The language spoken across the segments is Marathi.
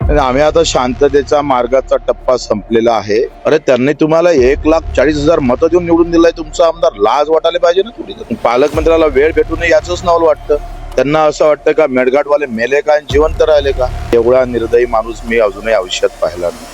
आम्ही आता शांततेचा मार्गाचा टप्पा संपलेला आहे. अरे त्यांनी तुम्हाला 1,40,000 मतं देऊन निवडून दिलाय तुमचा आमदार. लाज वाटायला पाहिजे ना थोडी. पालकमंत्र्याला वेळ भेटू नये याचंच नावं वाटतं. त्यांना असं वाटतं का मेळघाटवाले मेले का आणि जिवंत राहिले का? एवढा निर्दयी माणूस मी अजूनही आयुष्यात पाहिला नाही.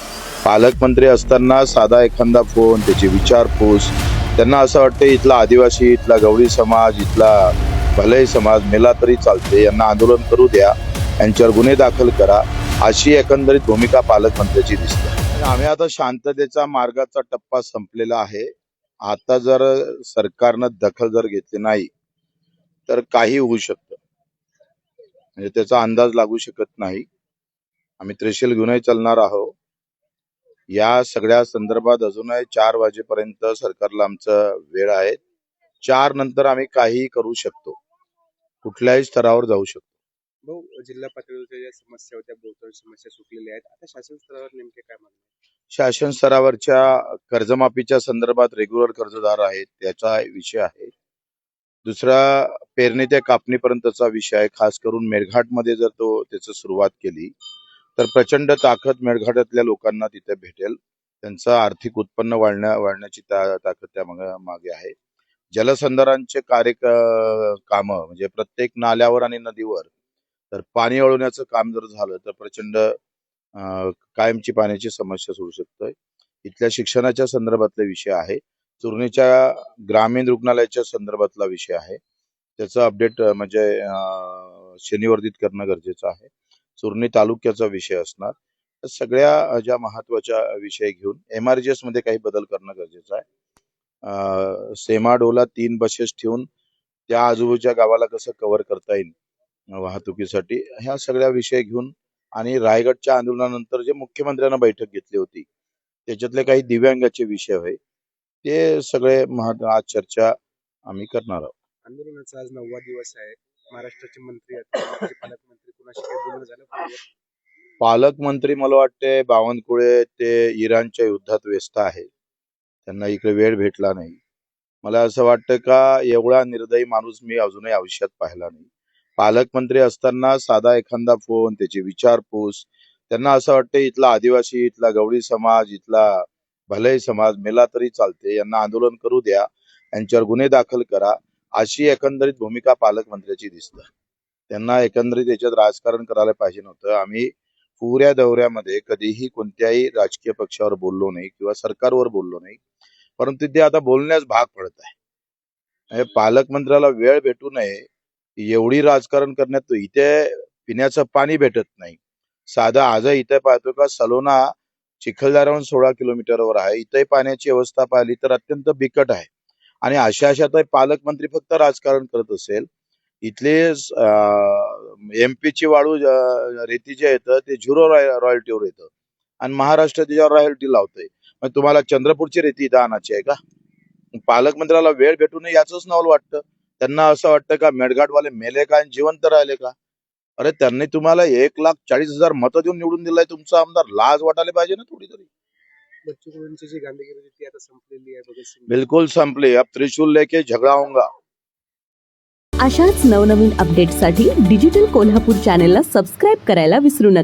पालकमंत्री असताना साधा एखादा फोन, त्याची विचारपूस, त्यांना असं वाटतं इथला आदिवासी, इथला गवळी समाज, इथला भलई समाज मेला तरी चालते, यांना आंदोलन करू द्या, यांच्यावर गुन्हे दाखल करा, अशी एकंदरीत भूमिका पालकमंत्र्याची दिसते. आम्ही आता शांततेचा मार्गाचा टप्पा संपलेला आहे. आता जर सरकारनं दखल जर घेतली नाही तर काही होऊ शकतं, म्हणजे त्याचा अंदाज लागू शकत नाही. आम्ही त्रिशूल घेऊनही चालणार आहोत. या सगळ्या संदर्भात अजूनही 4 वाजेपर्यंत सरकारला आमचं वेळ आहे. 4 नंतर आम्ही काहीही करू शकतो, कुठल्याही स्तरावर जाऊ शकतो. भाऊ, जिल्हा पातळीवरच्या ज्या समस्या होत्या, बहुतांश समस्या सुटलेल्या आहेत. आता शासन स्तरावर नेमके काय मागणी आहे? शासन स्तरावरच्या कर्जमाफीच्या संदर्भात रेग्युलर कर्जदार आहेत त्याचा विषय आहे. दुसरा पेरणी ते कापणीपर्यंतचा विषय आहे. खास करून मेळघाटमध्ये जर त्याची सुरुवात केली तर प्रचंड ताकद मेळघाटातल्या लोकांना तिथे भेटेल. त्यांचं आर्थिक उत्पन्न वाढण्याची ताकद त्या मागे आहे. जलसंधारणचे काम म्हणजे प्रत्येक नाल्यावर आणि नदीवर तर पाणी अडवण्याचं काम जर झालं तर प्रचंड कायमची पाण्याची समस्या सुटू शकते. इथल्या शिक्षणाच्या संदर्भातला विषय आहे. चुरणीच्या ग्रामीण रुग्णालयाच्या संदर्भातला विषय आहे. त्याचं अपडेट म्हणजे शनिवर्धित करणं गरजेचं आहे. चुरणी तालुक्याचा विषय असणार. तर सगळ्या ज्या महत्वाच्या विषय घेऊन MRGS मध्ये काही बदल करणं गरजेचं आहे. सेमाडोला 3 बसेस ठेवून त्या आजूबाजूच्या गावाला कसं कव्हर करता येईल वाहतुकीसाठी, ह्या सगळ्या विषय घेऊन आणि रायगडच्या आंदोलनानंतर जे मुख्यमंत्र्यांना बैठक घेतली होती त्याच्यातले काही दिव्यांगाचे विषय होते, ते सगळे आज चर्चा आम्ही करणार आहोत. आंदोलनाचा आज 9वा दिवस आहे. महाराष्ट्राचे मंत्री आहेत, पालकमंत्री कुणाशी काही बोलणं झालं? पालकमंत्री मला वाटते बावनकुळे ते इराणच्या युद्धात व्यस्त आहे. त्यांना इकडे वेळ भेटला नाही. मला असं वाटतं का एवढा निर्दयी माणूस मी अजूनही आयुष्यात पाहिला नाही. पालकमंत्री असताना साधा एखादा फोन, त्याची विचारपूस, त्यांना असं वाटतं इथला आदिवासी, इथला गवळी समाज, इथला भलई समाज मेला तरी चालते, यांना आंदोलन करू द्या, यांच्यावर गुन्हे दाखल करा, अशी एकंदरीत भूमिका पालकमंत्र्याची दिसते. त्यांना एकंदरीत याच्यात राजकारण करायला पाहिजे नव्हतं. आम्ही पुऱ्या दौऱ्यामध्ये कधीही कोणत्याही राजकीय पक्षावर बोललो नाही किंवा सरकारवर बोललो नाही, परंतु ते आता बोलण्यास भाग पडत आहे. पालकमंत्र्याला वेळ भेटू नये एवढी राजकारण करण्यात इथे पिण्याचं पाणी भेटत नाही. साधा आज इथे पाहतो का सलोना चिखलदऱ्याहून 16 किलोमीटरवर आहे. इथे पाण्याची अवस्था पाहिली तर अत्यंत बिकट आहे. आणि अशात पालकमंत्री फक्त राजकारण करत असेल, इथले MP ची वाळू रेती जे येतं ते 0 रॉयल्टीवर येतं आणि महाराष्ट्र त्याच्यावर रॉयल्टी लावतोय. मग तुम्हाला चंद्रपूरची रेती इथं आणायची आहे का? पालकमंत्र्याला वेळ भेटू नये याचंच नावं वाटतं. त्यांना असं वाटतं का मेळघाटवाले मेले का आणि जिवंत राहिले का? अरे त्यांनी तुम्हाला 1,40,000 मतं देऊन निवडून दिलाय तुमचा आमदार. लाज वाटायला पाहिजे ना थोडी तरी. बच्चू कडूंची जी गांधीगिरी होती ती आता संपलेली आहे. बिलकुल संपली. अब त्रिशूल लेके झगड़ा होगा. अशाच नवनवीन अपडेट्ससाठी डिजिटल कोल्हापूर चॅनेलला सबस्क्राईब करायला विसरू नका.